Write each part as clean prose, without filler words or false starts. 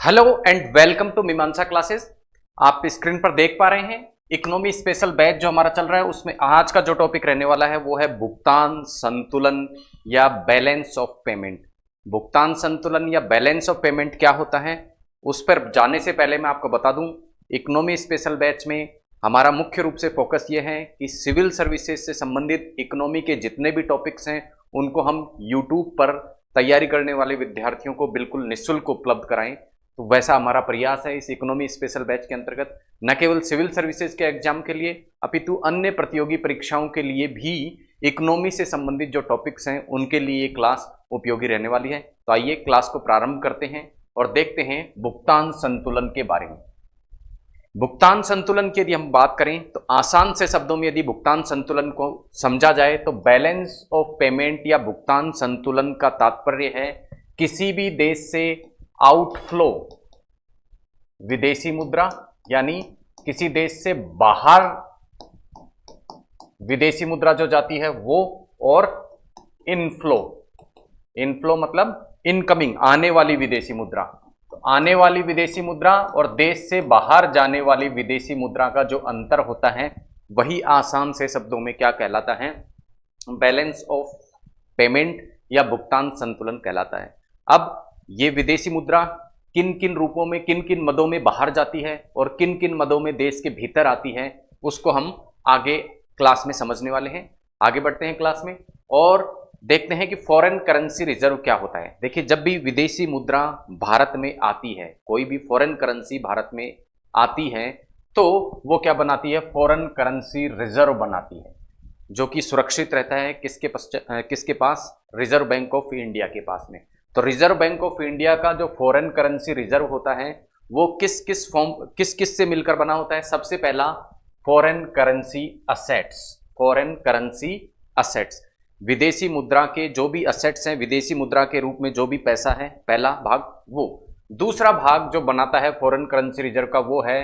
Hello and welcome to मीमांसा classes. आप screen पर देख पा रहे हैं इकोनॉमी स्पेशल बैच जो हमारा चल रहा है, उसमें आज का जो टॉपिक रहने वाला है वो है भुगतान संतुलन या बैलेंस ऑफ पेमेंट। भुगतान संतुलन या बैलेंस ऑफ पेमेंट क्या होता है, उस पर जाने से पहले मैं आपको बता दूं, इकोनॉमी स्पेशल बैच में हमारा मुख्य रूप से फोकस ये है कि सिविल सर्विसेज से संबंधित इकोनॉमी के जितने भी टॉपिक्स हैं उनको हम यूट्यूब पर तैयारी करने वाले विद्यार्थियों को बिल्कुल निःशुल्क उपलब्ध कराएं। तो वैसा हमारा प्रयास है इस इकोनॉमी स्पेशल बैच के अंतर्गत, न केवल सिविल सर्विसेज के एग्जाम के लिए अपितु अन्य प्रतियोगी परीक्षाओं के लिए भी इकोनॉमी से संबंधित जो टॉपिक्स हैं उनके लिए ये क्लास उपयोगी रहने वाली है। तो आइए क्लास को प्रारंभ करते हैं और देखते हैं भुगतान संतुलन के बारे में। भुगतान संतुलन की यदि हम बात करें तो आसान से शब्दों में यदि भुगतान संतुलन को समझा जाए तो बैलेंस ऑफ पेमेंट या भुगतान संतुलन का तात्पर्य है किसी भी देश से आउटफ्लो विदेशी मुद्रा, यानी किसी देश से बाहर विदेशी मुद्रा जो जाती है वो, और इनफ्लो, इनफ्लो मतलब इनकमिंग आने वाली विदेशी मुद्रा। तो आने वाली विदेशी मुद्रा और देश से बाहर जाने वाली विदेशी मुद्रा का जो अंतर होता है वही आसान से शब्दों में क्या कहलाता है, बैलेंस ऑफ पेमेंट या भुगतान संतुलन कहलाता है। अब ये विदेशी मुद्रा किन किन रूपों में, किन किन मदों में बाहर जाती है और किन किन मदों में देश के भीतर आती है, उसको हम आगे क्लास में समझने वाले हैं। आगे बढ़ते हैं क्लास में और देखते हैं कि फॉरेन करेंसी रिजर्व क्या होता है। देखिए, जब भी विदेशी मुद्रा भारत में आती है, कोई भी फॉरेन करेंसी भारत में आती है तो वो क्या बनाती है, फॉरेन करेंसी रिजर्व बनाती है, जो कि सुरक्षित रहता है किसके पास, रिजर्व बैंक ऑफ इंडिया के पास में। तो रिजर्व बैंक ऑफ इंडिया का जो फॉरेन करेंसी रिजर्व होता है वो किस किस से मिलकर बना होता है। सबसे पहला foreign currency assets, foreign currency assets, विदेशी मुद्रा के जो भी असेट्स हैं, विदेशी मुद्रा के रूप में जो भी पैसा है, पहला भाग वो। दूसरा भाग जो बनाता है फॉरेन करेंसी रिजर्व का वो है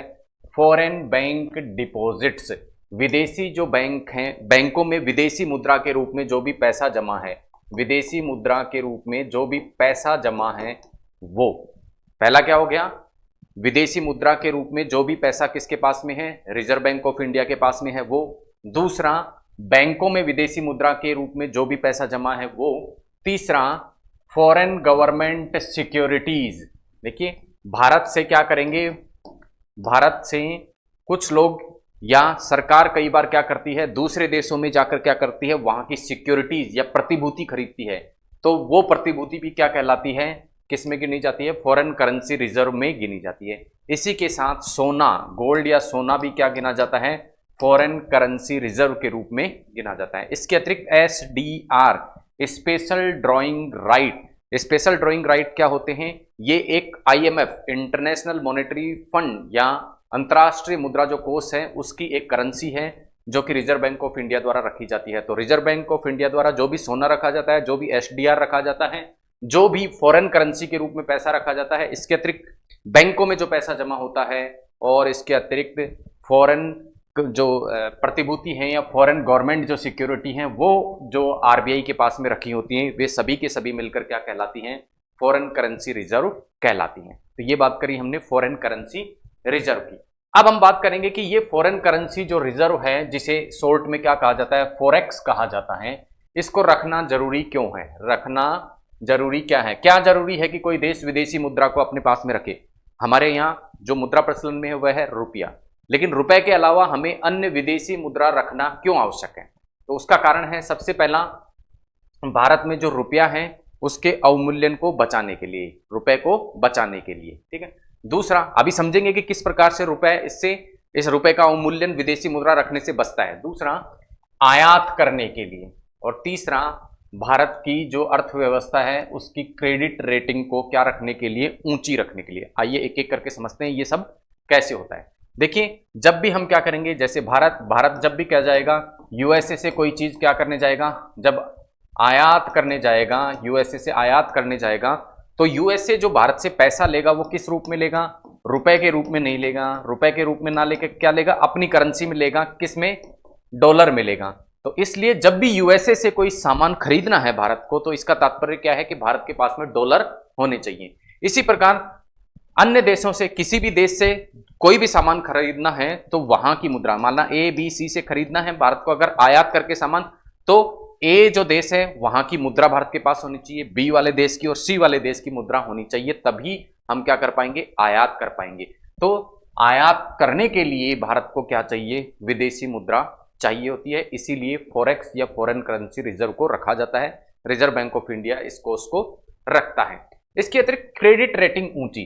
फॉरेन बैंक डिपॉजिट्स, विदेशी जो बैंक हैं, बैंकों में विदेशी मुद्रा के रूप में जो भी पैसा जमा है, विदेशी मुद्रा के रूप में जो भी पैसा जमा है वो। पहला क्या हो गया, विदेशी मुद्रा के रूप में जो भी पैसा किसके पास में है, रिजर्व बैंक ऑफ इंडिया के पास में है वो। दूसरा, बैंकों में विदेशी मुद्रा के रूप में जो भी पैसा जमा है वो। तीसरा, फॉरेन गवर्नमेंट सिक्योरिटीज। देखिए, भारत से क्या करेंगे, भारत से कुछ लोग या सरकार कई बार क्या करती है, दूसरे देशों में जाकर क्या करती है, वहां की सिक्योरिटीज या प्रतिभूति खरीदती है। तो वो प्रतिभूति भी क्या कहलाती है, किस में गिनी जाती है, फॉरेन करेंसी रिजर्व में गिनी जाती है। इसी के साथ सोना, गोल्ड या सोना भी क्या गिना जाता है, फॉरेन करेंसी रिजर्व के रूप में गिना जाता है। इसके अतिरिक्त SDR, special drawing right, special drawing right क्या होते हैं, ये एक IMF इंटरनेशनल मॉनेटरी फंड या अंतर्राष्ट्रीय मुद्रा जो कोष है उसकी एक करेंसी है जो कि रिजर्व बैंक ऑफ इंडिया द्वारा रखी जाती है। तो रिजर्व बैंक ऑफ इंडिया द्वारा जो भी सोना रखा जाता है, जो भी SDR रखा जाता है, जो भी फॉरेन करेंसी के रूप में पैसा रखा जाता है, इसके अतिरिक्त बैंकों में जो पैसा जमा होता है और इसके अतिरिक्त फॉरेन जो प्रतिभूति हैं या फॉरेन गवर्नमेंट जो सिक्योरिटी हैं वो जो RBI के पास में रखी होती हैं, वे सभी के सभी मिलकर क्या कहलाती हैं, फॉरेन करेंसी रिजर्व कहलाती हैं। तो ये बात करी हमने फॉरेन करेंसी रिजर्व की। अब हम बात करेंगे कि ये फॉरेन करेंसी जो रिजर्व है, जिसे शॉर्ट में क्या कहा जाता है, फॉरेक्स कहा जाता है, इसको रखना जरूरी क्यों है, रखना जरूरी क्या है, क्या जरूरी है कि कोई देश विदेशी मुद्रा को अपने पास में रखे। हमारे यहाँ जो मुद्रा प्रचलन में है वह है रुपया, लेकिन रुपए के अलावा हमें अन्य विदेशी मुद्रा रखना क्यों आवश्यक है। तो उसका कारण है, सबसे पहला, भारत में जो रुपया है उसके अवमूल्यन को बचाने के लिए, रुपए को बचाने के लिए, ठीक है। दूसरा, अभी समझेंगे कि किस प्रकार से रुपए इस रुपए का अवमूल्यन विदेशी मुद्रा रखने से बचता है। दूसरा, आयात करने के लिए। और तीसरा, भारत की जो अर्थव्यवस्था है उसकी क्रेडिट रेटिंग को क्या रखने के लिए, ऊंची रखने के लिए। आइए एक एक करके समझते हैं ये सब कैसे होता है। देखिए, जब भी हम क्या करेंगे, जैसे भारत जब भी क्या जाएगा, USA से कोई चीज क्या करने जाएगा, जब आयात करने जाएगा, USA से आयात करने जाएगा, तो USA जो भारत से पैसा लेगा वो किस रूप में लेगा, रुपए के रूप में नहीं लेगा। रुपए के रूप में ना लेके क्या लेगा, अपनी करेंसी में लेगा, किस में, डॉलर में लेगा। तो इसलिए जब भी USA से कोई सामान खरीदना है भारत को, तो इसका तात्पर्य क्या है कि भारत के पास में डॉलर होने चाहिए। इसी प्रकार अन्य देशों से, किसी भी देश से कोई भी सामान खरीदना है तो वहां की मुद्रा, मानना ए बी सी से खरीदना है भारत को अगर आयात करके सामान, तो ए जो देश है वहां की मुद्रा भारत के पास होनी चाहिए, बी वाले देश की और सी वाले देश की मुद्रा होनी चाहिए, तभी हम क्या कर पाएंगे, आयात कर पाएंगे। तो आयात करने के लिए भारत को क्या चाहिए, विदेशी मुद्रा चाहिए होती है, इसीलिए फॉरेक्स या फॉरेन करेंसी रिजर्व को रखा जाता है। रिजर्व बैंक ऑफ इंडिया इस कोष को रखता है। इसके अतिरिक्त क्रेडिट रेटिंग ऊंची,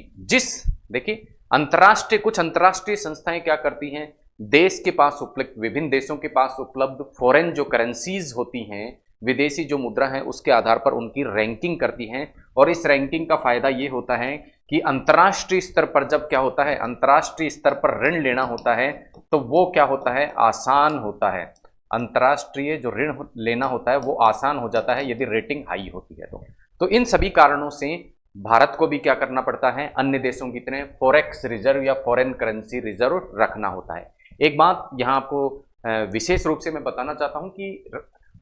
देखिए अंतर्राष्ट्रीय, कुछ अंतर्राष्ट्रीय संस्थाएं क्या करती हैं, देश के पास उपलब्ध, विभिन्न देशों के पास उपलब्ध फॉरेन जो करेंसीज होती हैं, विदेशी जो मुद्रा है, उसके आधार पर उनकी रैंकिंग करती हैं। और इस रैंकिंग का फायदा ये होता है कि अंतर्राष्ट्रीय स्तर पर जब क्या होता है, अंतर्राष्ट्रीय स्तर पर ऋण लेना होता है तो वो क्या होता है, आसान होता है। अंतर्राष्ट्रीय जो ऋण लेना होता है वो आसान हो जाता है यदि रेटिंग हाई होती है तो इन सभी कारणों से भारत को भी क्या करना पड़ता है, अन्य देशों की तरह फॉरेक्स रिजर्व या फॉरेन करेंसी रिजर्व रखना होता है। एक बात यहाँ आपको विशेष रूप से मैं बताना चाहता हूँ कि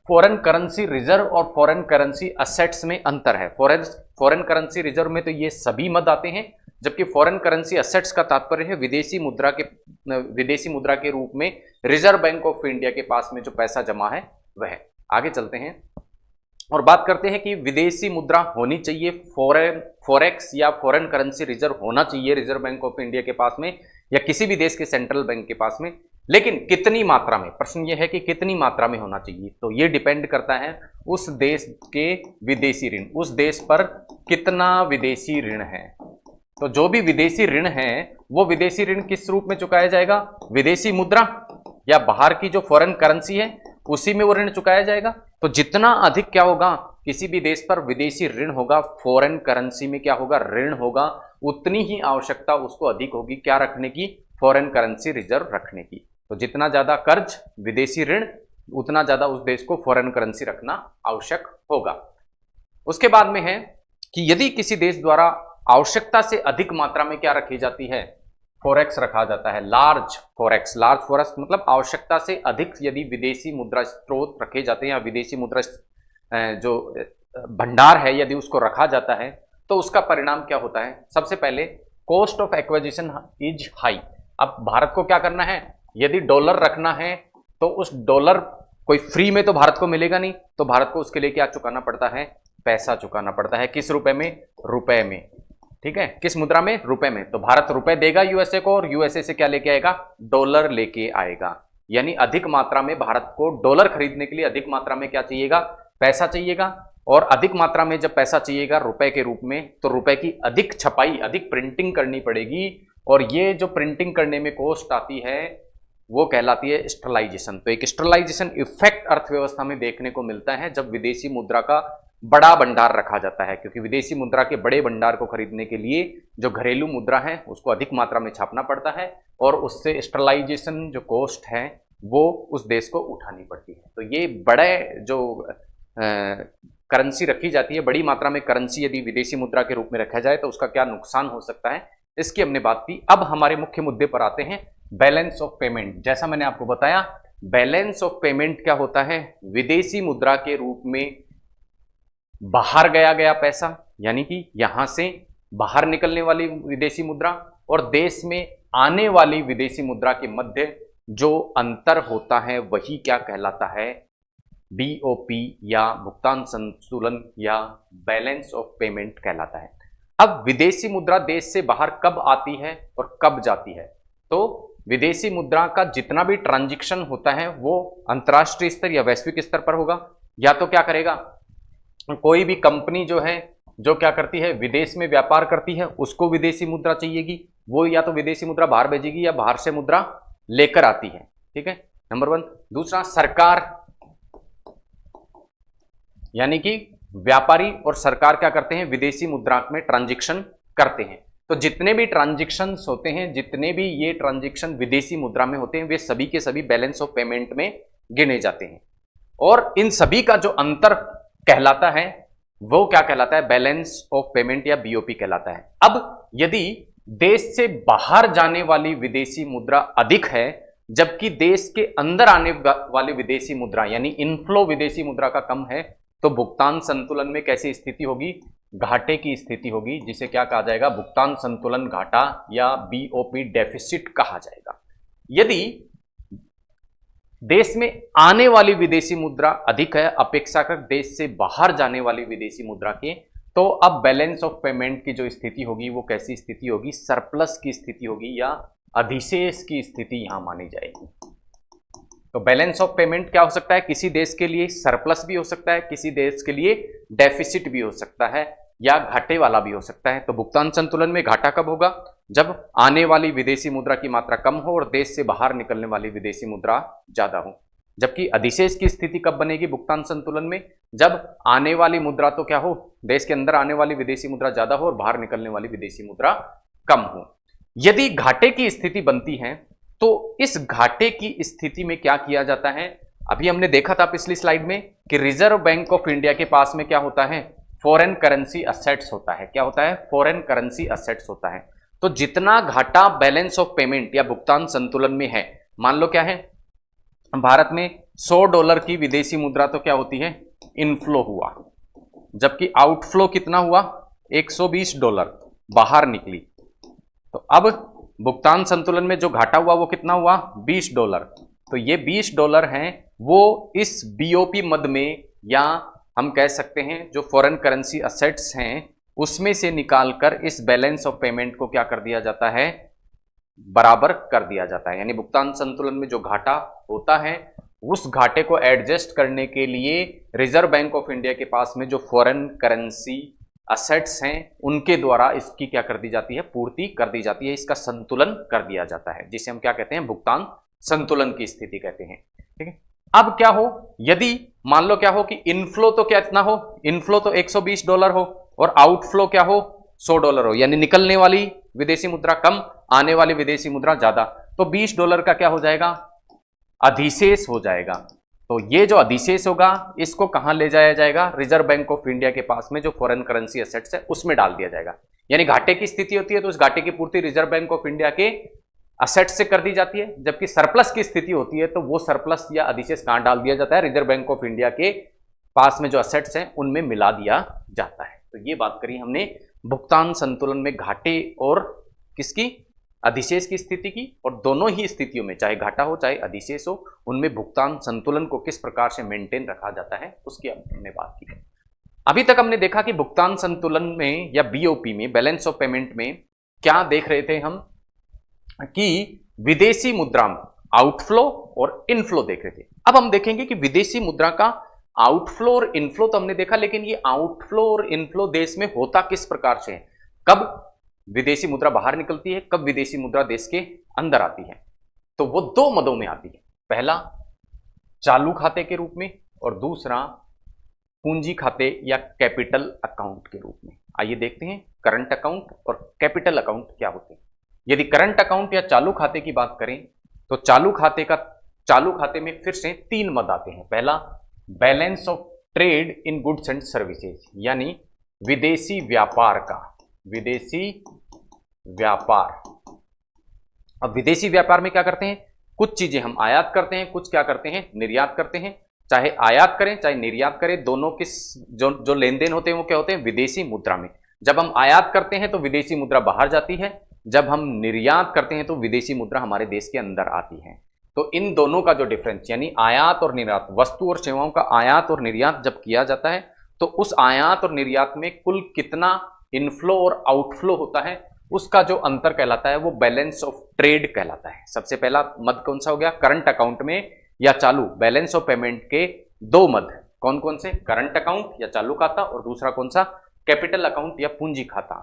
फॉरेन करेंसी रिजर्व और फॉरेन करेंसी असेट्स में अंतर है। फॉरेन करेंसी रिजर्व में तो ये सभी मद आते हैं, जबकि फॉरेन करेंसी असेट्स का तात्पर्य है विदेशी मुद्रा के रूप में रिजर्व बैंक ऑफ इंडिया के पास में जो पैसा जमा है वह। आगे चलते हैं और बात करते हैं कि विदेशी मुद्रा होनी चाहिए, फॉरेक्स या फॉरेन करेंसी रिजर्व होना चाहिए रिजर्व बैंक ऑफ इंडिया के पास में या किसी भी देश के सेंट्रल बैंक के पास में, लेकिन कितनी मात्रा में, प्रश्न यह है कि कितनी मात्रा में होना चाहिए। तो ये डिपेंड करता है उस देश के विदेशी ऋण, उस देश पर कितना विदेशी ऋण है। तो जो भी विदेशी ऋण है वो विदेशी ऋण किस रूप में चुकाया जाएगा, विदेशी मुद्रा या बाहर की जो फॉरेन करेंसी है उसी में वो ऋण चुकाया जाएगा। तो जितना अधिक क्या होगा, किसी भी देश पर विदेशी ऋण होगा, फॉरेन करेंसी में क्या होगा, ऋण होगा, उतनी ही आवश्यकता उसको अधिक होगी क्या रखने की, फॉरेन करेंसी रिजर्व रखने की। तो जितना ज्यादा कर्ज विदेशी ऋण, उतना ज्यादा उस देश को फॉरेन करेंसी रखना आवश्यक होगा। उसके बाद में है कि यदि किसी देश द्वारा आवश्यकता से अधिक मात्रा में क्या रखी जाती है, फॉरेक्स रखा जाता है, लार्ज फॉरेक्स मतलब आवश्यकता से अधिक यदि विदेशी मुद्रा स्रोत रखे जाते हैं या विदेशी मुद्रा जो भंडार है यदि उसको रखा जाता है तो उसका परिणाम क्या होता है, सबसे पहले cost of acquisition is high. अब भारत को क्या करना है, यदि डॉलर रखना है तो उस डॉलर कोई फ्री में तो भारत को मिलेगा नहीं, तो भारत को उसके लिए क्या चुकाना पड़ता है, पैसा चुकाना पड़ता है। किस रुपए में, रुपए में, ठीक है, किस मुद्रा में, रुपए में। तो भारत रुपए देगा यूएसए को और यूएसए से क्या लेके आएगा, डॉलर लेके आएगा। यानी अधिक मात्रा में भारत को डॉलर खरीदने के लिए अधिक मात्रा में क्या चाहिएगा, पैसा चाहिएगा। और अधिक मात्रा में जब पैसा चाहिएगा रुपए के रूप में, तो रुपए की अधिक छपाई, अधिक प्रिंटिंग करनी पड़ेगी। और ये जो प्रिंटिंग करने में कॉस्ट आती है वो कहलाती है स्टरलाइजेशन। तो एक स्टरलाइजेशन इफेक्ट अर्थव्यवस्था में देखने को मिलता है जब विदेशी मुद्रा का बड़ा भंडार रखा जाता है, क्योंकि विदेशी मुद्रा के बड़े भंडार को खरीदने के लिए जो घरेलू मुद्रा है उसको अधिक मात्रा में छापना पड़ता है और उससे स्टरलाइजेशन जो कॉस्ट है वो उस देश को उठानी पड़ती है। तो ये बड़े जो करेंसी रखी जाती है, बड़ी मात्रा में करेंसी यदि विदेशी मुद्रा के रूप में रखा जाए तो उसका क्या नुकसान हो सकता है, इसकी हमने बात की। अब हमारे मुख्य मुद्दे पर आते हैं, बैलेंस ऑफ पेमेंट। जैसा मैंने आपको बताया, बैलेंस ऑफ पेमेंट क्या होता है, विदेशी मुद्रा के रूप में बाहर गया पैसा, यानी कि यहां से बाहर निकलने वाली विदेशी मुद्रा और देश में आने वाली विदेशी मुद्रा के मध्य जो अंतर होता है वही क्या कहलाता है, बीओपी या भुगतान संतुलन या बैलेंस ऑफ पेमेंट कहलाता है। अब विदेशी मुद्रा देश से बाहर कब आती है और कब जाती है, तो विदेशी मुद्रा का जितना भी ट्रांजैक्शन होता है वो अंतर्राष्ट्रीय स्तर या वैश्विक स्तर पर होगा। या तो क्या करेगा, कोई भी कंपनी जो है जो क्या करती है, विदेश में व्यापार करती है, उसको विदेशी मुद्रा चाहिएगी, वो या तो विदेशी मुद्रा बाहर भेजेगी या बाहर से मुद्रा लेकर आती है। ठीक है, नंबर 1। दूसरा, सरकार यानी कि व्यापारी और सरकार क्या करते हैं, विदेशी मुद्रा में ट्रांजैक्शन करते हैं। तो जितने भी ट्रांजैक्शंस होते हैं, जितने भी ये ट्रांजैक्शन विदेशी मुद्रा में होते हैं, वे सभी के सभी बैलेंस ऑफ पेमेंट में गिने जाते हैं। और इन सभी का जो अंतर कहलाता है वो क्या कहलाता है, बैलेंस ऑफ पेमेंट या बीओपी कहलाता है। अब यदि देश से बाहर जाने वाली विदेशी मुद्रा अधिक है जबकि देश के अंदर आने वाली विदेशी मुद्रा यानी इनफ्लो विदेशी मुद्रा का कम है, तो भुगतान संतुलन में कैसी स्थिति होगी, घाटे की स्थिति होगी, जिसे क्या कहा जाएगा, भुगतान संतुलन घाटा या बीओपी डेफिसिट कहा जाएगा। यदि देश में आने वाली विदेशी मुद्रा अधिक है अपेक्षाकृत देश से बाहर जाने वाली विदेशी मुद्रा के, तो अब बैलेंस ऑफ पेमेंट की जो स्थिति होगी वो कैसी स्थिति होगी, सरप्लस की स्थिति होगी या अधिशेष की स्थिति यहां मानी जाएगी। तो बैलेंस ऑफ पेमेंट क्या हो सकता है, किसी देश के लिए सरप्लस भी हो सकता है, किसी देश के लिए डेफिसिट भी हो सकता है, या घाटे वाला भी हो सकता है। तो भुगतान संतुलन में घाटा कब होगा, जब आने वाली विदेशी मुद्रा की मात्रा कम हो और देश से बाहर निकलने वाली विदेशी मुद्रा ज्यादा हो। जबकि अधिशेष की स्थिति कब बनेगी भुगतान संतुलन में, जब आने वाली मुद्रा तो क्या हो, देश के अंदर आने वाली विदेशी मुद्रा ज्यादा हो और बाहर निकलने वाली विदेशी मुद्रा कम हो। यदि घाटे की स्थिति बनती है तो इस घाटे की स्थिति में क्या किया जाता है, अभी हमने देखा था पिछली स्लाइड में कि रिजर्व बैंक ऑफ इंडिया के पास में क्या होता है, फॉरेन करेंसी असेट्स होता है। क्या होता है, फॉरेन करेंसी असेट्स होता है। तो जितना घाटा बैलेंस ऑफ पेमेंट या भुगतान संतुलन में है, मान लो क्या है, भारत में $100 की विदेशी मुद्रा तो क्या होती है, इनफ्लो हुआ, जबकि आउटफ्लो कितना हुआ, $120 बाहर निकली। तो अब भुगतान संतुलन में जो घाटा हुआ वो कितना हुआ, $20। तो ये $20 हैं, वो इस बीओपी मद में, या हम कह सकते हैं जो फॉरेन करेंसी असेट्स हैं उसमें से निकालकर इस बैलेंस ऑफ पेमेंट को क्या कर दिया जाता है, बराबर कर दिया जाता है। यानी भुगतान संतुलन में जो घाटा होता है उस घाटे को एडजस्ट करने के लिए रिजर्व बैंक ऑफ इंडिया के पास में जो फॉरेन करेंसी असेट्स हैं उनके द्वारा इसकी क्या कर दी जाती है, पूर्ति कर दी जाती है, इसका संतुलन कर दिया जाता है, जिसे हम क्या कहते हैं, भुगतान संतुलन की स्थिति कहते हैं। ठीक है, अब क्या हो, यदि मान लो क्या हो कि इनफ्लो तो क्या इतना हो, इनफ्लो तो $120 हो और आउटफ्लो क्या हो, $100 हो, यानी निकलने वाली विदेशी मुद्रा कम, आने वाली विदेशी मुद्रा ज्यादा, तो $20 का क्या हो जाएगा, अधिशेष हो जाएगा। तो ये जो अधिशेष होगा इसको कहां ले जाया जाएगा, रिजर्व बैंक ऑफ इंडिया के पास में जो फॉरेन करेंसी एसेट्स है उसमें डाल दिया जाएगा। यानी घाटे की स्थिति होती है तो उस घाटे की पूर्ति रिजर्व बैंक ऑफ इंडिया के असेट से कर दी जाती है, जबकि सरप्लस की स्थिति होती है तो वो सरप्लस या अधिशेष कहां डाल दिया जाता है, रिजर्व बैंक ऑफ इंडिया के पास में जो असेट्स हैं उनमें मिला दिया जाता है। तो ये बात करी हमने भुगतान संतुलन में घाटे और किसकी, अधिशेष की स्थिति की, और दोनों ही स्थितियों में चाहे घाटा हो चाहे अधिशेष हो उनमें भुगतान संतुलन को किस प्रकार से मेंटेन रखा जाता है उसकी हमने बात की। अभी तक हमने देखा कि भुगतान संतुलन में या बीओपी में, बैलेंस ऑफ पेमेंट में क्या देख रहे थे हम, कि विदेशी मुद्रा आउटफ्लो और इनफ्लो देख रहे थे। अब हम देखेंगे कि विदेशी मुद्रा का आउटफ्लो और इनफ्लो तो हमने देखा, लेकिन ये आउटफ्लो और इनफ्लो देश में होता किस प्रकार से है, कब विदेशी मुद्रा बाहर निकलती है, कब विदेशी मुद्रा देश के अंदर आती है। तो वो दो मदों में आती है, पहला चालू खाते के रूप में और दूसरा पूंजी खाते या कैपिटल अकाउंट के रूप में। आइए देखते हैं करंट अकाउंट और कैपिटल अकाउंट क्या होते हैं। यदि करंट अकाउंट या चालू खाते की बात करें तो चालू खाते में फिर से 3 मद आते हैं। पहला balance of trade in goods and services, यानी विदेशी व्यापार का, विदेशी व्यापार। अब विदेशी व्यापार में क्या करते हैं, कुछ चीजें हम आयात करते हैं, कुछ क्या करते हैं, निर्यात करते हैं। चाहे आयात करें चाहे निर्यात करें, दोनों किस जो लेन देन होते हैं वो क्या होते हैं, विदेशी मुद्रा में। जब हम आयात करते हैं तो विदेशी मुद्रा बाहर जाती है, जब हम निर्यात करते हैं तो विदेशी मुद्रा हमारे देश के अंदर आती है। तो इन दोनों का जो डिफरेंस, यानी आयात और निर्यात, वस्तु और सेवाओं का आयात और निर्यात जब किया जाता है तो उस आयात और निर्यात में कुल कितना इनफ्लो और आउटफ्लो होता है, उसका जो अंतर कहलाता है वो बैलेंस ऑफ ट्रेड कहलाता है। सबसे पहला मद कौन सा हो गया, करंट अकाउंट में या चालू बैलेंस ऑफ पेमेंट के 2 मद कौन कौन से, करंट अकाउंट या चालू खाता, और दूसरा कौन सा, कैपिटल अकाउंट या पूंजी खाता।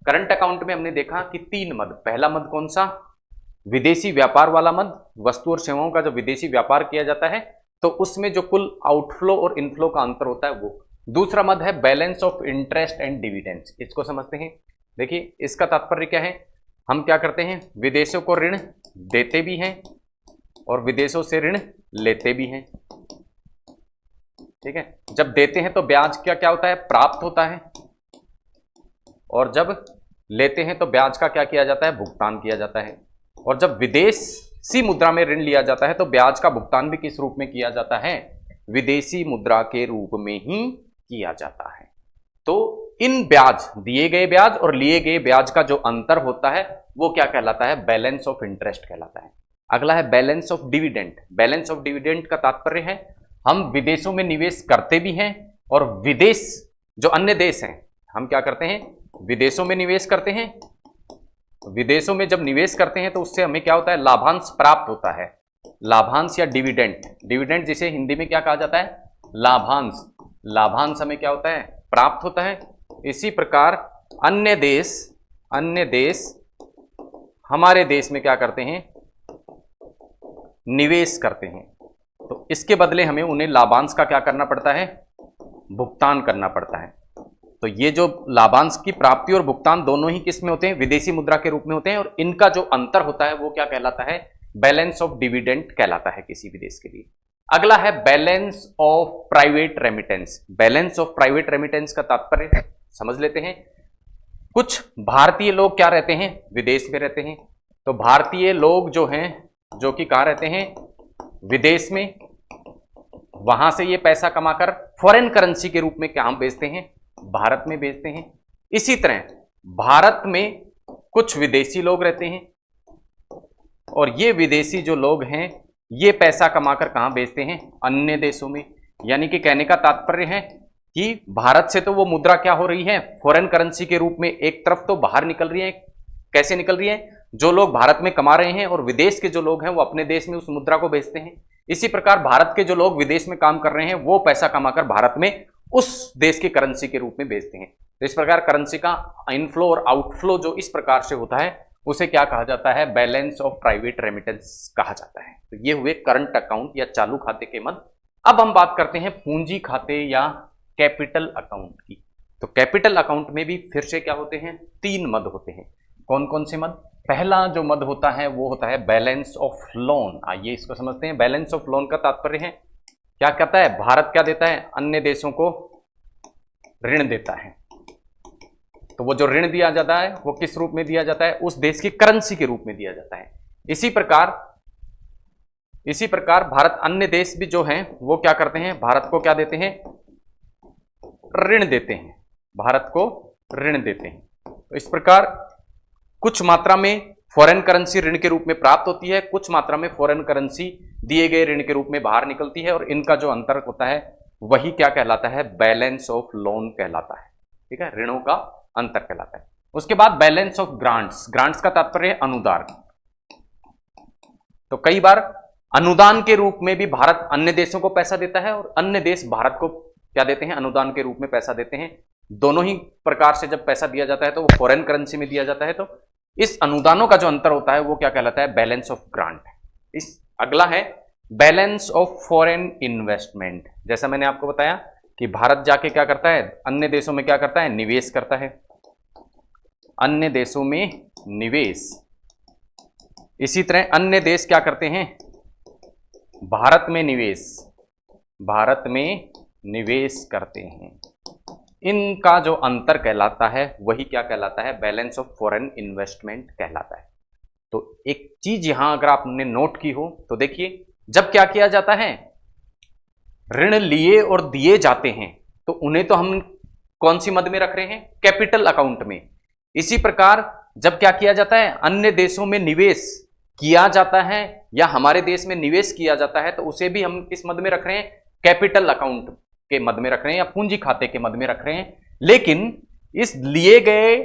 करंट अकाउंट में हमने देखा कि 3 मद, पहला मद कौन सा, विदेशी व्यापार वाला मद, वस्तु और सेवाओं का जो विदेशी व्यापार किया जाता है तो उसमें जो कुल आउटफ्लो और इनफ्लो का अंतर होता है वो। दूसरा मद है balance of interest and dividends. इसको समझते हैं। देखिए इसका तात्पर्य क्या है, हम क्या करते हैं, विदेशों को ऋण देते भी हैं और विदेशों से ऋण लेते भी हैं। ठीक है, जब देते हैं तो ब्याज क्या होता है, प्राप्त होता है, और जब लेते हैं तो ब्याज का क्या किया जाता है, भुगतान किया जाता है। और जब विदेशी मुद्रा में ऋण लिया जाता है तो ब्याज का भुगतान भी किस रूप में किया जाता है, विदेशी मुद्रा के रूप में ही किया जाता है। तो इन ब्याज, दिए गए ब्याज और लिए गए ब्याज का जो अंतर होता है वो क्या कहलाता है? बैलेंस ऑफ इंटरेस्ट कहलाता है। अगला है balance of dividend. Balance of dividend का तात्पर्य है हम विदेशों में निवेश करते भी हैं और विदेश जो अन्य देश हैं, हम क्या करते हैं? विदेशों में निवेश करते हैं। विदेशों में जब निवेश करते हैं तो उससे हमें क्या होता है? लाभांश प्राप्त होता है। लाभांश या डिविडेंड, डिविडेंड जिसे हिंदी में क्या कहा जाता है? लाभांश। लाभांश हमें क्या होता है? प्राप्त होता है। इसी प्रकार अन्य देश हमारे देश में क्या करते हैं? निवेश करते हैं, तो इसके बदले हमें उन्हें लाभांश का क्या करना पड़ता है? भुगतान करना पड़ता है। तो ये जो लाभांश की प्राप्ति और भुगतान दोनों ही किस में होते हैं? विदेशी मुद्रा के रूप में होते हैं, और इनका जो अंतर होता है वो क्या कहलाता है? बैलेंस ऑफ डिविडेंड कहलाता है किसी भी देश के लिए। अगला है balance of private remittance. Balance of private remittance का तात्पर्य समझ लेते हैं। कुछ भारतीय लोग क्या रहते हैं? विदेश में रहते हैं। तो भारतीय लोग जो हैं, जो कि कहाँ रहते हैं? विदेश में। वहां से ये पैसा कमाकर फॉरेन करेंसी के रूप में क्या बेचते हैं? भारत में बेचते हैं। इसी तरह भारत में कुछ विदेशी लोग रहते हैं और ये विदेशी जो लोग हैं ये पैसा कमाकर कहां बेचते हैं? अन्य देशों में। यानी कि कहने का तात्पर्य है कि भारत से तो वो मुद्रा क्या हो रही है? फॉरेन करेंसी के रूप में एक तरफ तो बाहर निकल रही है। कैसे निकल रही है? जो लोग भारत में कमा रहे हैं और विदेश के जो लोग हैं वो अपने देश में उस मुद्रा को बेचते हैं। इसी प्रकार भारत के जो लोग विदेश में काम कर रहे हैं वो पैसा कमाकर भारत में उस देश की करेंसी के रूप में बेचते हैं। तो इस प्रकार करेंसी का इनफ्लो और आउटफ्लो जो इस प्रकार से होता है उसे क्या कहा जाता है? बैलेंस ऑफ प्राइवेट रेमिटेंस कहा जाता है। तो ये हुए करंट अकाउंट या चालू खाते के मद। अब हम बात करते हैं पूंजी खाते या कैपिटल अकाउंट की। तो कैपिटल अकाउंट में भी फिर से क्या होते हैं? 3 मद होते हैं। कौन कौन से मद? पहला जो मद होता है वो होता है बैलेंस ऑफ लोन। आइए इसको समझते हैं। बैलेंस ऑफ लोन का तात्पर्य है क्या कहता है? भारत क्या देता है? अन्य देशों को ऋण देता है। तो वो जो ऋण दिया जाता है वो किस रूप में दिया जाता है? उस देश की करेंसी के रूप में दिया जाता है। इसी प्रकार भारत अन्य देश भी जो हैं वो क्या करते हैं? भारत को क्या देते हैं? ऋण देते हैं। भारत को ऋण देते हैं। तो इस प्रकार कुछ मात्रा में फॉरेन करेंसी ऋण के रूप में प्राप्त होती है, कुछ मात्रा में फॉरेन करेंसी दिए गए ऋण के रूप में बाहर निकलती है, और इनका जो अंतर होता है वही क्या कहलाता है? बैलेंस ऑफ लोन कहलाता है। ठीक है, ऋणों का अंतर कहलाता है। उसके बाद बैलेंस ऑफ ग्रांट्स। ग्रांट्स का तात्पर्य है अनुदान। तो कई बार अनुदान के रूप में भी भारत अन्य देशों को पैसा देता है और अन्य देश भारत को क्या देते हैं? अनुदान के रूप में पैसा देते हैं। दोनों ही प्रकार से जब पैसा दिया जाता है तो वो फॉरेन करेंसी में दिया जाता है। तो इस अनुदानों का जो अंतर होता है वो क्या कहलाता है? Balance of grant. इस अगला है बैलेंस ऑफ फॉरेन इन्वेस्टमेंट। जैसा मैंने आपको बताया कि भारत जाके क्या करता है? अन्य देशों में क्या करता है? निवेश करता है। अन्य देशों में निवेश। इसी तरह अन्य देश क्या करते हैं? भारत में निवेश करते हैं। इनका जो अंतर कहलाता है वही क्या कहलाता है? बैलेंस ऑफ फॉरेन इन्वेस्टमेंट कहलाता है। तो एक चीज यहां अगर आपने नोट की हो तो देखिए, जब क्या किया जाता है? ऋण लिए और दिए जाते हैं तो उन्हें तो हम कौन सी मद में रख रहे हैं? कैपिटल अकाउंट में। इसी प्रकार जब क्या किया जाता है? अन्य देशों में निवेश किया जाता है या हमारे देश में निवेश किया जाता है तो उसे भी हम किस मद में रख रहे हैं? कैपिटल अकाउंट के मद में रख रहे हैं या पूंजी खाते के मद में रख रहे हैं। लेकिन इस लिए गए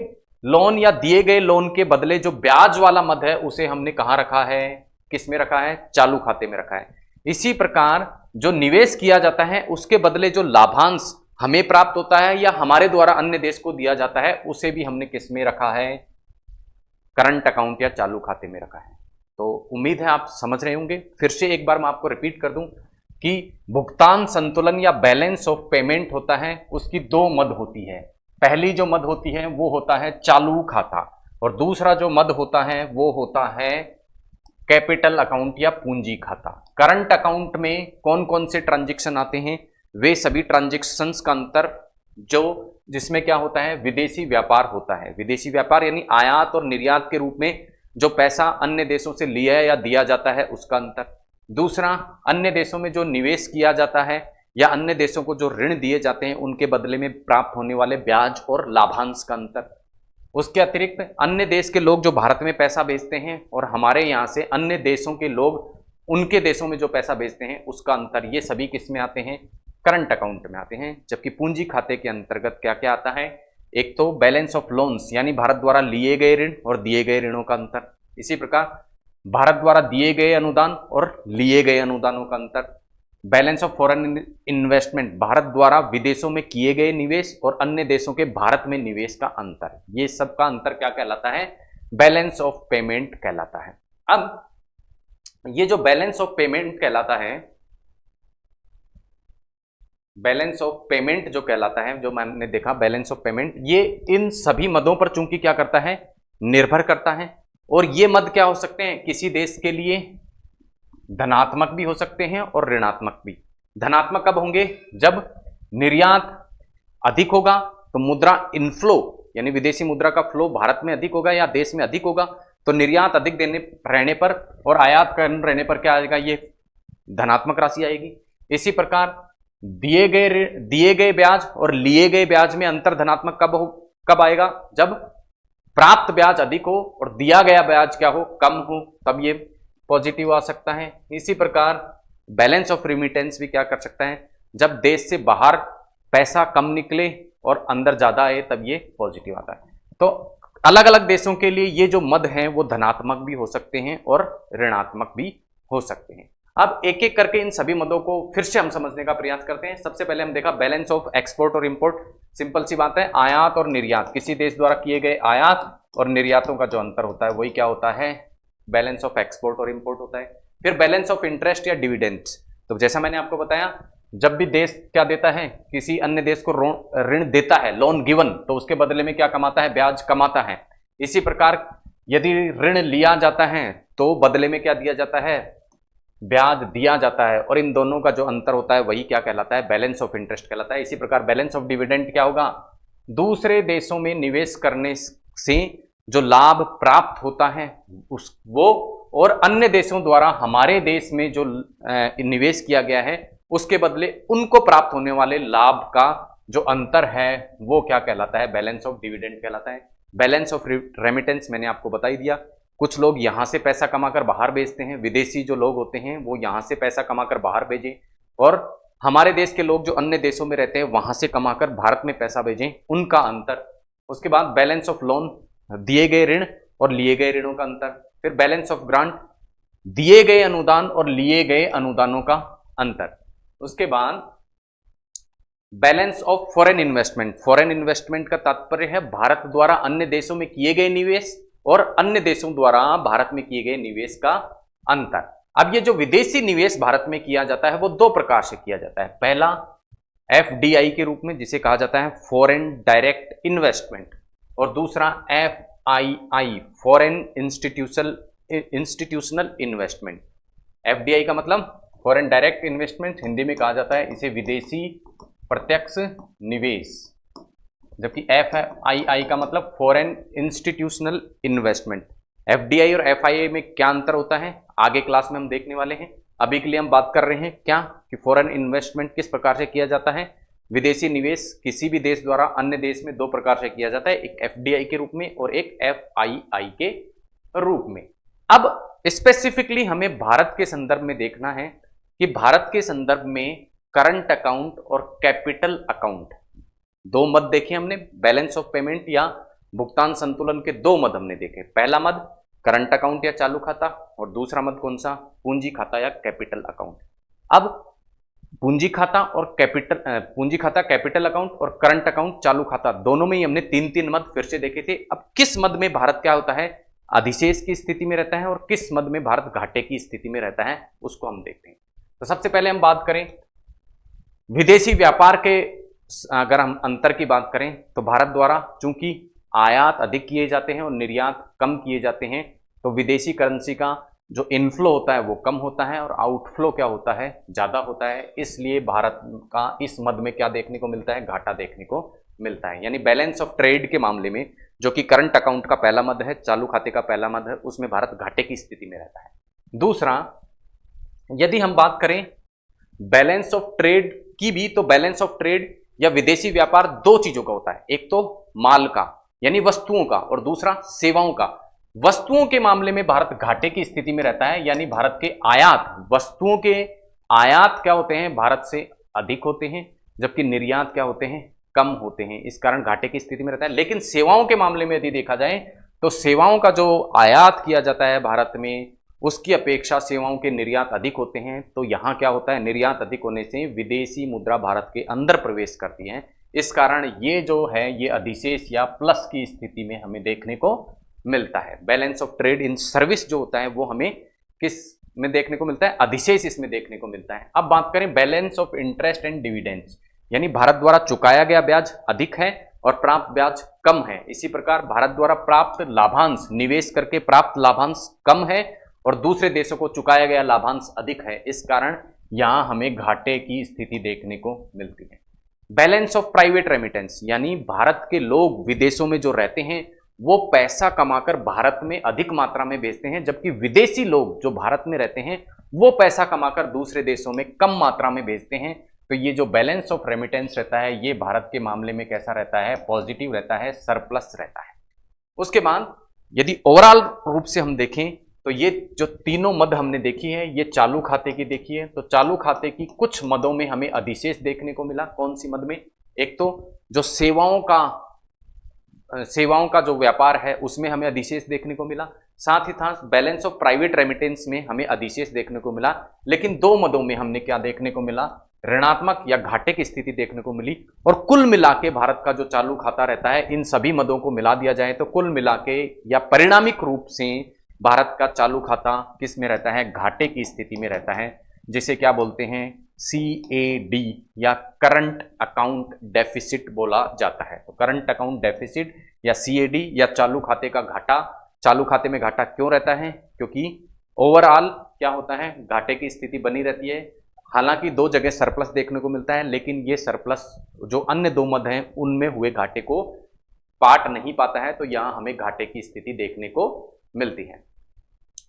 लोन या दिए गए लोन के बदले जो ब्याज वाला मद है उसे हमने कहां रखा है? किस में रखा है? चालू खाते में रखा है। इसी प्रकार जो निवेश किया जाता है उसके बदले जो लाभांश हमें प्राप्त होता है या हमारे द्वारा अन्य देश को दिया जाता है उसे भी हमने किस में रखा है? करंट अकाउंट या चालू खाते में रखा है। तो उम्मीद है आप समझ रहे होंगे। फिर से एक बार मैं आपको रिपीट कर दूं कि भुगतान संतुलन या बैलेंस ऑफ पेमेंट होता है, उसकी 2 मद होती है। पहली जो मद होती है वो होता है चालू खाता और दूसरा जो मद होता है वो होता है कैपिटल अकाउंट या पूंजी खाता। करंट अकाउंट में कौन कौन से ट्रांजैक्शन आते हैं? वे सभी ट्रांजैक्शंस का अंतर जिसमें क्या होता है? विदेशी व्यापार होता है। विदेशी व्यापार यानी आयात और निर्यात के रूप में जो पैसा अन्य देशों से लिया या दिया जाता है उसका अंतर। दूसरा, अन्य देशों में जो निवेश किया जाता है या अन्य देशों को जो ऋण दिए जाते हैं उनके बदले में प्राप्त होने वाले ब्याज और लाभांश का अंतर। उसके अतिरिक्त अन्य देश के लोग जो भारत में पैसा भेजते हैं और हमारे यहाँ से अन्य देशों के लोग उनके देशों में जो पैसा भेजते हैं उसका अंतर, ये सभी किस में आते हैं? करंट अकाउंट में आते हैं। जबकि पूंजी खाते के अंतर्गत क्या क्या आता है? एक तो बैलेंस ऑफ लोन्स यानी भारत द्वारा लिए गए ऋण और दिए गए ऋणों का अंतर, इसी प्रकार भारत द्वारा दिए गए अनुदान और लिए गए अनुदानों का अंतर, balance of foreign investment Bharat द्वारा विदेशों में किए गए निवेश और अन्य देशों के भारत में निवेश का अंतर, ये सब का अंतर क्या कहलाता है? बैलेंस ऑफ पेमेंट कहलाता है। अब ये जो बैलेंस ऑफ पेमेंट कहलाता है, बैलेंस ऑफ पेमेंट जो कहलाता है, जो मैंने देखा बैलेंस ऑफ पेमेंट, ये इन सभी मदों पर चूंकि क्या करता है? निर्भर करता है। और ये मद क्या हो सकते हैं? किसी देश के लिए धनात्मक भी हो सकते हैं और ऋणात्मक भी। धनात्मक कब होंगे? जब निर्यात अधिक होगा तो मुद्रा इनफ्लो यानी विदेशी मुद्रा का फ्लो भारत में अधिक होगा या देश में अधिक होगा, तो निर्यात अधिक देने रहने पर और आयात कम रहने पर क्या आएगा? ये धनात्मक राशि आएगी। इसी प्रकार दिए गए ब्याज और लिए गए ब्याज में अंतर धनात्मक कब आएगा? जब प्राप्त ब्याज अधिक हो और दिया गया ब्याज क्या हो? कम हो, तब ये पॉजिटिव आ सकता है। इसी प्रकार बैलेंस ऑफ रिमिटेंस भी क्या कर सकता है? जब देश से बाहर पैसा कम निकले और अंदर ज्यादा आए तब ये पॉजिटिव आता है। तो अलग अलग देशों के लिए ये जो मद हैं वो धनात्मक भी हो सकते हैं और ऋणात्मक भी हो सकते हैं। अब एक एक करके इन सभी मदों को फिर से हम समझने का प्रयास करते हैं। सबसे पहले हम देखा बैलेंस ऑफ एक्सपोर्ट और इंपोर्ट। सिंपल सी बात है, आयात और निर्यात, किसी देश द्वारा किए गए आयात और निर्यातों का जो अंतर होता है वही क्या होता है? बैलेंस ऑफ एक्सपोर्ट और इंपोर्ट होता है। फिर बैलेंस ऑफ इंटरेस्ट या डिविडेंड्स, तो जैसा मैंने आपको बताया, जब भी देश क्या देता है? किसी अन्य देश को ऋण देता है, लोन गिवन, तो उसके बदले में क्या कमाता है? ब्याज कमाता है। इसी प्रकार यदि ऋण लिया जाता है तो बदले में क्या दिया जाता है? ब्याज दिया जाता है। और इन दोनों का जो अंतर होता है वही क्या कहलाता है? बैलेंस ऑफ इंटरेस्ट कहलाता है। इसी प्रकार बैलेंस ऑफ डिविडेंड क्या होगा? दूसरे देशों में निवेश करने से जो लाभ प्राप्त होता है वो और अन्य देशों द्वारा हमारे देश में जो निवेश किया गया है उसके बदले उनको प्राप्त होने वाले लाभ का जो अंतर है वो क्या कहलाता है? बैलेंस ऑफ डिविडेंड कहलाता है। बैलेंस ऑफ रेमिटेंस मैंने आपको बता ही दिया। कुछ लोग यहां से पैसा कमाकर बाहर भेजते हैं, विदेशी जो लोग होते हैं वो यहां से पैसा कमाकर बाहर भेजें, और हमारे देश के लोग जो अन्य देशों में रहते हैं वहां से कमाकर भारत में पैसा भेजें, उनका अंतर। उसके बाद बैलेंस ऑफ लोन, दिए गए ऋण और लिए गए ऋणों का अंतर। फिर बैलेंस ऑफ ग्रांट, दिए गए अनुदान और लिए गए अनुदानों का अंतर। उसके बाद balance of foreign investment. Foreign investment का तात्पर्य है भारत द्वारा अन्य देशों में किए गए निवेश और अन्य देशों द्वारा भारत में किए गए निवेश का अंतर। अब ये जो विदेशी निवेश भारत में किया जाता है वो दो प्रकार से किया जाता है। पहला एफडीआई के रूप में, जिसे कहा जाता है फॉरेन डायरेक्ट इन्वेस्टमेंट, और दूसरा FII foreign institutional investment. FDI का मतलब फॉरेन डायरेक्ट इन्वेस्टमेंट, हिंदी में कहा जाता है इसे विदेशी प्रत्यक्ष निवेश, जबकि एफआईआई का मतलब फॉरेन इंस्टीट्यूशनल इन्वेस्टमेंट। एफडीआई और एफआईआई में क्या अंतर होता है आगे क्लास में हम देखने वाले हैं। अभी के लिए हम बात कर रहे हैं क्या कि फॉरेन इन्वेस्टमेंट किस प्रकार से किया जाता है। विदेशी निवेश किसी भी देश द्वारा अन्य देश में दो प्रकार से किया जाता है, एक एफडीआई के रूप में और एक एफआईआई के रूप में। अब स्पेसिफिकली हमें भारत के संदर्भ में देखना है कि भारत के संदर्भ में करंट अकाउंट और कैपिटल अकाउंट, दो मद देखे हमने। बैलेंस ऑफ पेमेंट या भुगतान संतुलन के दो मद हमने देखे। पहला मद करंट अकाउंट या चालू खाता, और दूसरा मद कौन सा? पूंजी खाता या कैपिटल अकाउंट। अब पूंजी खाता, कैपिटल अकाउंट और करंट अकाउंट चालू खाता, दोनों में ही हमने तीन तीन मद फिर से देखे थे। अब किस मद में भारत क्या होता है? अधिशेष की स्थिति में रहता है, और किस मद में भारत घाटे की स्थिति में रहता है उसको हम देखते हैं। तो सबसे पहले हम बात करें विदेशी व्यापार के, अगर हम अंतर की बात करें तो भारत द्वारा चूंकि आयात अधिक किए जाते हैं और निर्यात कम किए जाते हैं, तो विदेशी करेंसी का जो इनफ्लो होता है वो कम होता है और आउटफ्लो क्या होता है? ज़्यादा होता है। इसलिए भारत का इस मद में क्या देखने को मिलता है? घाटा देखने को मिलता है। यानी बैलेंस ऑफ ट्रेड के मामले में, जो कि करंट अकाउंट का पहला मद है, चालू खाते का पहला मद है, उसमें भारत घाटे की स्थिति में रहता है। दूसरा, यदि हम बात करें बैलेंस ऑफ ट्रेड की भी तो बैलेंस ऑफ ट्रेड या विदेशी व्यापार दो चीजों का होता है, एक तो माल का यानी वस्तुओं का और दूसरा सेवाओं का। वस्तुओं के मामले में भारत घाटे की स्थिति में रहता है, यानी भारत के आयात, वस्तुओं के आयात क्या होते हैं, भारत से अधिक होते हैं, जबकि निर्यात क्या होते हैं, कम होते हैं, इस कारण घाटे की स्थिति में रहता है। लेकिन सेवाओं के मामले में यदि देखा जाए तो सेवाओं का जो आयात किया जाता है भारत में, उसकी अपेक्षा सेवाओं के निर्यात अधिक होते हैं। तो यहां क्या होता है, निर्यात अधिक होने से विदेशी मुद्रा भारत के अंदर प्रवेश करती है। इस कारण ये जो है ये अधिशेष या प्लस की स्थिति में हमें देखने को मिलता है। Balance of trade in service जो होता है वो हमें किस में देखने को मिलता है, अधिशेष इसमें देखने को मिलता है। अब बात करें balance of interest and dividends, यानी भारत द्वारा चुकाया गया ब्याज अधिक है और प्राप्त ब्याज कम है। इसी प्रकार भारत द्वारा प्राप्त लाभांश, निवेश करके प्राप्त लाभांश कम है और दूसरे देशों को चुकाया गया लाभांश अधिक है। इस कारण यहां हमें घाटे की स्थिति देखने को मिलती है। बैलेंस ऑफ प्राइवेट रेमिटेंस, यानी भारत के लोग विदेशों में जो रहते हैं वो पैसा कमाकर भारत में अधिक मात्रा में भेजते हैं, जबकि विदेशी लोग जो भारत में रहते हैं वो पैसा कमाकर दूसरे देशों में कम मात्रा में भेजते हैं। तो ये जो बैलेंस ऑफ रेमिटेंस रहता है ये भारत के मामले में कैसा रहता है, पॉजिटिव रहता है, सरप्लस रहता है। उसके बाद यदि ओवरऑल रूप से हम देखें तो ये जो तीनों मद हमने देखी है ये चालू खाते की देखी है। तो चालू खाते की कुछ मदों में हमें अधिशेष देखने को मिला। कौन सी मद में, एक तो जो सेवाओं का जो व्यापार है उसमें हमें अधिशेष देखने को मिला, साथ ही साथ बैलेंस ऑफ प्राइवेट रेमिटेंस में हमें अधिशेष देखने को मिला। लेकिन दो मदों में हमने क्या देखने को मिला, ऋणात्मक या घाटे की स्थिति देखने को मिली। और कुल मिला के भारत का जो चालू खाता रहता है, इन सभी मदों को मिला दिया जाए तो कुल मिला के या परिणामिक रूप से भारत का चालू खाता किस में रहता है, घाटे की स्थिति में रहता है, जिसे क्या बोलते हैं, CAD या करंट अकाउंट डेफिसिट बोला जाता है। तो करंट अकाउंट डेफिसिट या CAD या चालू खाते का घाटा, चालू खाते में घाटा क्यों रहता है, क्योंकि ओवरऑल क्या होता है, घाटे की स्थिति बनी रहती है। हालांकि दो जगह सरप्लस देखने को मिलता है, लेकिन ये सरप्लस जो अन्य दो मद हैं उनमें हुए घाटे को पाट नहीं पाता है, तो यहां हमें घाटे की स्थिति देखने को मिलती है।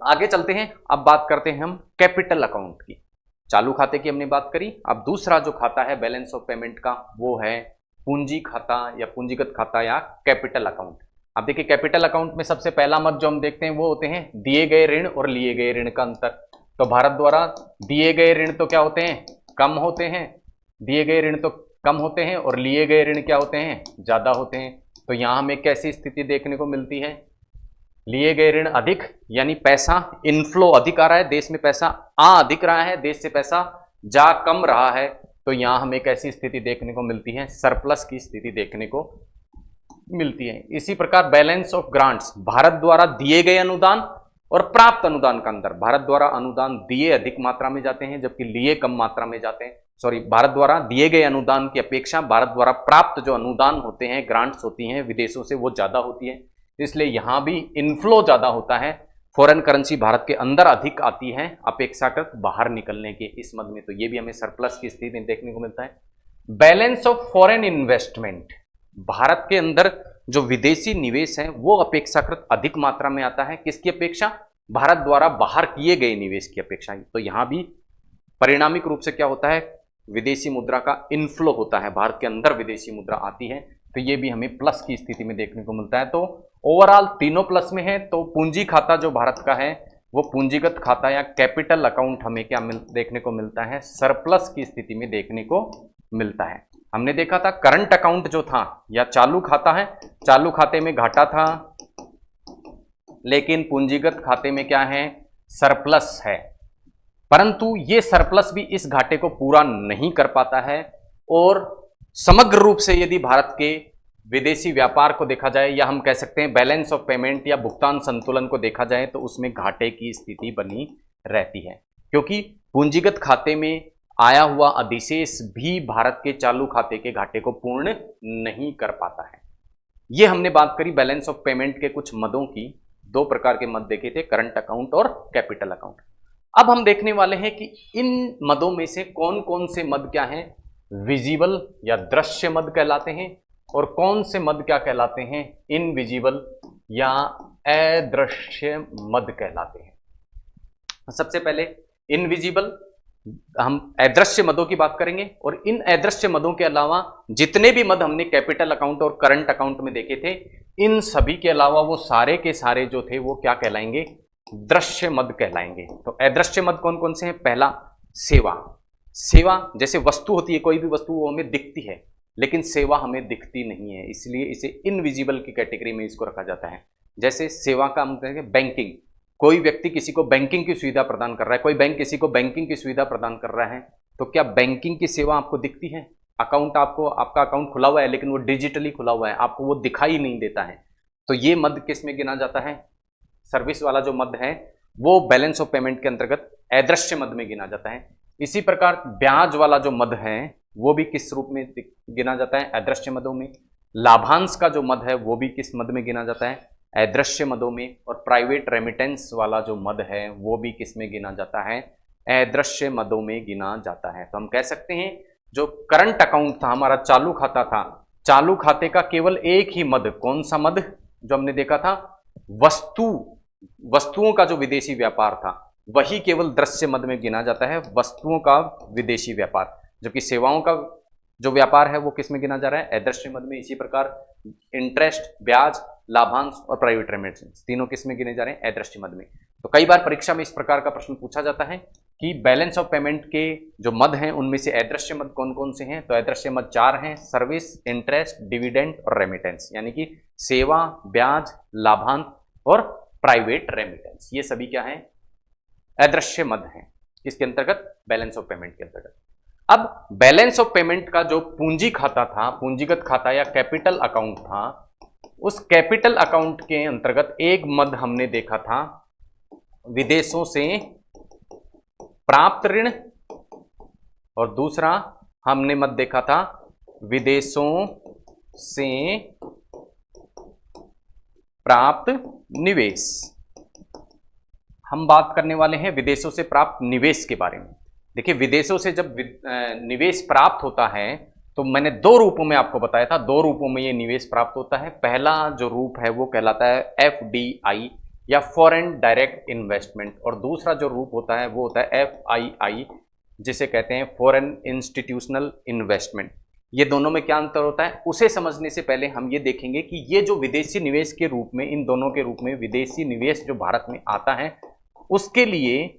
आगे चलते हैं, अब बात करते हैं हम कैपिटल अकाउंट की। चालू खाते की हमने बात करी, अब दूसरा जो खाता है बैलेंस ऑफ पेमेंट का वो है पूंजी खाता या पूंजीगत खाता या कैपिटल अकाउंट। अब देखिए कैपिटल अकाउंट में सबसे पहला मद जो हम देखते हैं वो होते हैं दिए गए ऋण और लिए गए ऋण का अंतर। तो भारत द्वारा दिए गए ऋण तो क्या होते हैं, कम होते हैं, दिए गए ऋण तो कम होते हैं और लिए गए ऋण क्या होते हैं, ज्यादा होते हैं। तो यहां हमें कैसी स्थिति देखने को मिलती है, लिए गए ऋण अधिक, यानी पैसा इनफ्लो अधिक आ रहा है, देश में पैसा आ अधिक रहा है, देश से पैसा जा कम रहा है। तो यहां हमें कैसी स्थिति देखने को मिलती है, सरप्लस की स्थिति देखने को मिलती है। इसी प्रकार बैलेंस ऑफ ग्रांट्स, भारत द्वारा दिए गए अनुदान और प्राप्त अनुदान का अंतर। भारत द्वारा अनुदान दिए अधिक मात्रा में जाते हैं जबकि लिए कम मात्रा में जाते हैं। भारत द्वारा दिए गए अनुदान की अपेक्षा भारत द्वारा प्राप्त जो अनुदान होते हैं, ग्रांट्स होती हैं विदेशों से, वो ज्यादा होती है। इसलिए यहां भी इनफ्लो ज्यादा होता है, फॉरेन करेंसी भारत के अंदर अधिक आती है अपेक्षाकृत बाहर निकलने के इस मद में। तो ये भी हमें सरप्लस की स्थिति देखने को मिलता है। Balance of foreign investment, Bharat के अंदर जो विदेशी निवेश है वो अपेक्षाकृत अधिक मात्रा में आता है, किसकी अपेक्षा, भारत द्वारा बाहर किए गए निवेश की अपेक्षा। तो यहां भी परिणामिक रूप से क्या होता है, विदेशी मुद्रा का इनफ्लो होता है, भारत के अंदर विदेशी मुद्रा आती है। तो ये भी हमें प्लस की स्थिति में देखने को मिलता है। तो ओवरऑल तीनों प्लस में है। तो पूंजी खाता जो भारत का है वो पूंजीगत खाता या कैपिटल अकाउंट हमें क्या देखने को मिलता है, सरप्लस की स्थिति में देखने को मिलता है। हमने देखा था करंट अकाउंट जो था या चालू खाता है, चालू खाते में घाटा था, लेकिन पूंजीगत खाते में क्या है, सरप्लस है। परंतु ये सरप्लस भी इस घाटे को पूरा नहीं कर पाता है और समग्र रूप से यदि भारत के विदेशी व्यापार को देखा जाए या हम कह सकते हैं बैलेंस ऑफ पेमेंट या भुगतान संतुलन को देखा जाए तो उसमें घाटे की स्थिति बनी रहती है, क्योंकि पूंजीगत खाते में आया हुआ अधिशेष भी भारत के चालू खाते के घाटे को पूर्ण नहीं कर पाता है। ये हमने बात करी बैलेंस ऑफ पेमेंट के कुछ मदों की। दो प्रकार के मद देखे थे, करंट अकाउंट और कैपिटल अकाउंट। अब हम देखने वाले हैं कि इन मदों में से कौन कौन से मद क्या हैं, विजिबल या दृश्य मद कहलाते हैं और कौन से मद क्या कहलाते हैं, इनविजिबल या अदृश्य मद कहलाते हैं। सबसे पहले इनविजिबल हम अदृश्य मदों की बात करेंगे, और इन अदृश्य मदों के अलावा जितने भी मद हमने कैपिटल अकाउंट और करंट अकाउंट में देखे थे, इन सभी के अलावा वो सारे के सारे जो थे वो क्या कहलाएंगे, दृश्य मद कहलाएंगे। तो अदृश्य मद कौन कौन से हैं? पहला सेवा। सेवा जैसे वस्तु होती है, कोई भी वस्तु वो हमें दिखती है, लेकिन सेवा हमें दिखती नहीं है, इसलिए इसे इनविजिबल की कैटेगरी में इसको रखा जाता है। जैसे सेवा का हम कहेंगे बैंकिंग, कोई व्यक्ति किसी को बैंकिंग की सुविधा प्रदान कर रहा है, कोई बैंक किसी को बैंकिंग की सुविधा प्रदान कर रहा है, तो क्या बैंकिंग की सेवा आपको दिखती है? अकाउंट आपका अकाउंट खुला हुआ है, लेकिन वो डिजिटली खुला हुआ है, आपको वो दिखाई नहीं देता है, तो ये मद किस में गिना जाता है? सर्विस वाला जो मद है वो बैलेंस ऑफ पेमेंट के अंतर्गत अदृश्य मद में गिना जाता है। इसी प्रकार ब्याज वाला जो मद है वो भी किस रूप में गिना जाता है? अदृश्य मदों में। लाभांश का जो मद है वो भी किस मद में गिना जाता है? अदृश्य मदों में। और प्राइवेट रेमिटेंस वाला जो मद है वो भी किस में गिना जाता है? अदृश्य मदों में गिना जाता है। तो हम कह सकते हैं जो करंट अकाउंट था, हमारा चालू खाता था, चालू खाते का केवल एक ही मद, कौन सा मद जो हमने देखा था? वस्तुओं का जो विदेशी व्यापार था वही केवल दृश्य मद में गिना जाता है, वस्तुओं का विदेशी व्यापार। जबकि सेवाओं का जो व्यापार है वो किस में गिना जा रहा है? अदृश्य मद में। इसी प्रकार इंटरेस्ट, ब्याज, लाभांश और प्राइवेट रेमिटेंस तीनों किस में गिने जा रहे हैं? अदृश्य मद में। तो कई बार परीक्षा में इस प्रकार का प्रश्न पूछा जाता है कि बैलेंस ऑफ पेमेंट के जो मद हैं उनमें से अदृश्य मद कौन कौन से हैं? तो अदृश्य मद 4 हैं, सर्विस, इंटरेस्ट, डिविडेंड और रेमिटेंस, यानी कि सेवा, ब्याज, लाभांश और प्राइवेट रेमिटेंस, ये सभी क्या हैं? अदृश्य मद हैं। किसके अंतर्गत? बैलेंस ऑफ पेमेंट के अंतर्गत। अब बैलेंस ऑफ पेमेंट का जो पूंजी खाता था, पूंजीगत खाता या कैपिटल अकाउंट था, उस कैपिटल अकाउंट के अंतर्गत एक मद हमने देखा था विदेशों से प्राप्त ऋण, और दूसरा हमने मद देखा था विदेशों से प्राप्त निवेश। हम बात करने वाले हैं विदेशों से प्राप्त निवेश के बारे में। देखिए, विदेशों से जब निवेश प्राप्त होता है तो मैंने 2 रूपों में आपको बताया था, 2 रूपों में ये निवेश प्राप्त होता है। पहला जो रूप है वो कहलाता है FDI या फॉरेन डायरेक्ट इन्वेस्टमेंट, और दूसरा जो रूप होता है वो होता है FII जिसे कहते हैं फॉरेन इंस्टीट्यूशनल इन्वेस्टमेंट। ये दोनों में क्या अंतर होता है उसे समझने से पहले हम ये देखेंगे कि ये जो विदेशी निवेश के रूप में, इन दोनों के रूप में विदेशी निवेश जो भारत में आता है उसके लिए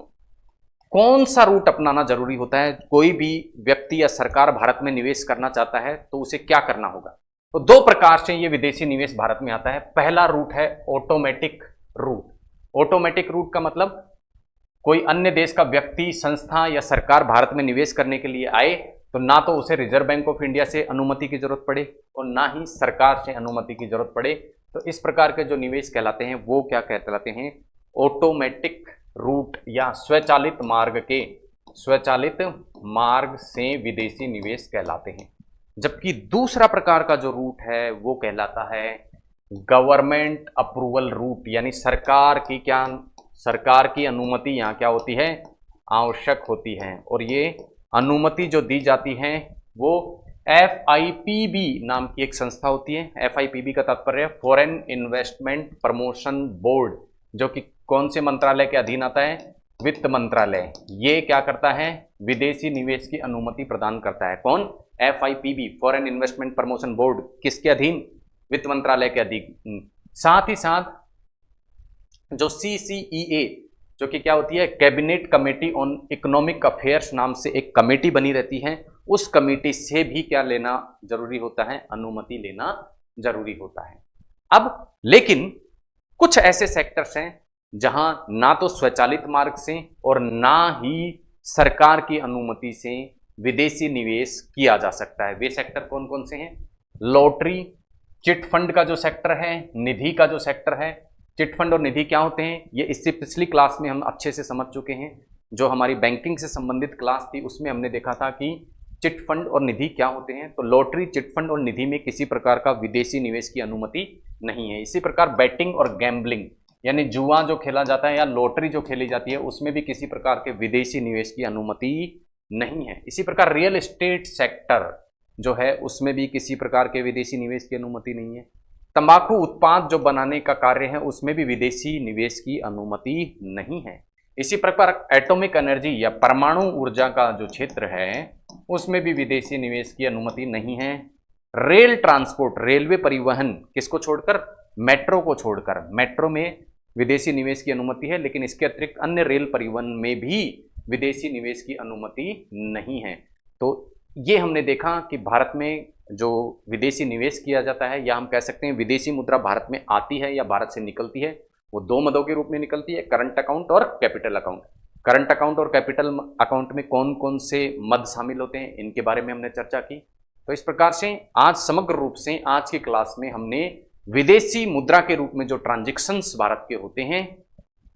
कौन सा रूट अपनाना जरूरी होता है। कोई भी व्यक्ति या सरकार भारत में निवेश करना चाहता है तो उसे क्या करना होगा? तो 2 प्रकार से ये विदेशी निवेश भारत में आता है। पहला रूट है ऑटोमेटिक रूट। ऑटोमेटिक रूट का मतलब कोई अन्य देश का व्यक्ति, संस्था या सरकार भारत में निवेश करने के लिए आए तो ना तो उसे रिजर्व बैंक ऑफ इंडिया से अनुमति की जरूरत पड़े और ना ही सरकार से अनुमति की जरूरत पड़े। तो इस प्रकार के जो निवेश कहलाते हैं वो क्या कहलाते हैं? ऑटोमेटिक रूट या स्वचालित मार्ग से विदेशी निवेश कहलाते हैं। जबकि दूसरा प्रकार का जो रूट है वो कहलाता है गवर्नमेंट अप्रूवल रूट, यानी सरकार की अनुमति यहाँ क्या होती है? आवश्यक होती है। और ये अनुमति जो दी जाती है वो FIPB नाम की एक संस्था होती है। FIPB का तात्पर्य है फॉरेन इन्वेस्टमेंट प्रमोशन बोर्ड, जो कि कौन से मंत्रालय के अधीन आता है? वित्त मंत्रालय। ये क्या करता है? विदेशी निवेश की अनुमति प्रदान करता है। कौन? FIPB, foreign investment promotion board. किसके अधीन? वित्त मंत्रालय के अधीन। साथ ही साथ जो CCEA, जो कि क्या होती है? Cabinet committee on economic affairs नाम से एक कमेटी बनी रहती है, उस कमेटी से भी क्या लेना जरूरी होता है? अनुमति लेना जरूरी होता है। अब लेकिन कुछ ऐसे सेक्टर्स हैं जहां ना तो स्वचालित मार्ग से और ना ही सरकार की अनुमति से विदेशी निवेश किया जा सकता है। वे सेक्टर कौन कौन से हैं? लॉटरी, चिट फंड का जो सेक्टर है, निधि का जो सेक्टर है। चिट फंड और निधि क्या होते हैं ये इससे पिछली क्लास में हम अच्छे से समझ चुके हैं। जो हमारी बैंकिंग से संबंधित क्लास थी उसमें हमने देखा था कि चिट फंड और निधि क्या होते हैं। तो लॉटरी, चिट फंड और निधि में किसी प्रकार का विदेशी निवेश की अनुमति नहीं है। इसी प्रकार बैटिंग और गैम्बलिंग, यानी जुआ जो खेला जाता है या लॉटरी जो खेली जाती है उसमें भी किसी प्रकार के विदेशी निवेश की अनुमति नहीं है। इसी प्रकार रियल एस्टेट सेक्टर जो है उसमें भी किसी प्रकार के विदेशी निवेश की अनुमति नहीं है। तंबाकू उत्पाद जो बनाने का कार्य है उसमें भी विदेशी निवेश की अनुमति नहीं है। इसी प्रकार एटॉमिक एनर्जी या परमाणु ऊर्जा का जो क्षेत्र है उसमें भी विदेशी निवेश की अनुमति नहीं है। रेल ट्रांसपोर्ट, रेलवे परिवहन, किसको छोड़कर? मेट्रो को छोड़कर। मेट्रो में विदेशी निवेश की अनुमति है, लेकिन इसके अतिरिक्त अन्य रेल परिवहन में भी विदेशी निवेश की अनुमति नहीं है। तो ये हमने देखा कि भारत में जो विदेशी निवेश किया जाता है, या हम कह सकते हैं विदेशी मुद्रा भारत में आती है या भारत से निकलती है, वो दो मदों के रूप में निकलती है, करंट अकाउंट और कैपिटल अकाउंट। करंट अकाउंट और कैपिटल अकाउंट में कौन कौन से मद शामिल होते हैं, इनके बारे में हमने चर्चा की। तो इस प्रकार से आज समग्र रूप से आज की क्लास में हमने विदेशी मुद्रा के रूप में जो ट्रांजैक्शंस भारत के होते हैं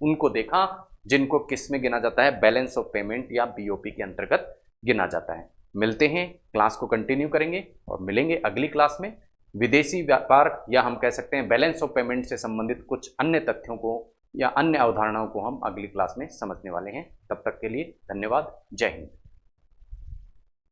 उनको देखा, जिनको किस में गिना जाता है? बैलेंस ऑफ पेमेंट या बीओपी के अंतर्गत गिना जाता है। मिलते हैं, क्लास को कंटिन्यू करेंगे और मिलेंगे अगली क्लास में। विदेशी व्यापार या हम कह सकते हैं बैलेंस ऑफ पेमेंट से संबंधित कुछ अन्य तथ्यों को या अन्य अवधारणाओं को हम अगली क्लास में समझने वाले हैं। तब तक के लिए धन्यवाद। जय हिंद।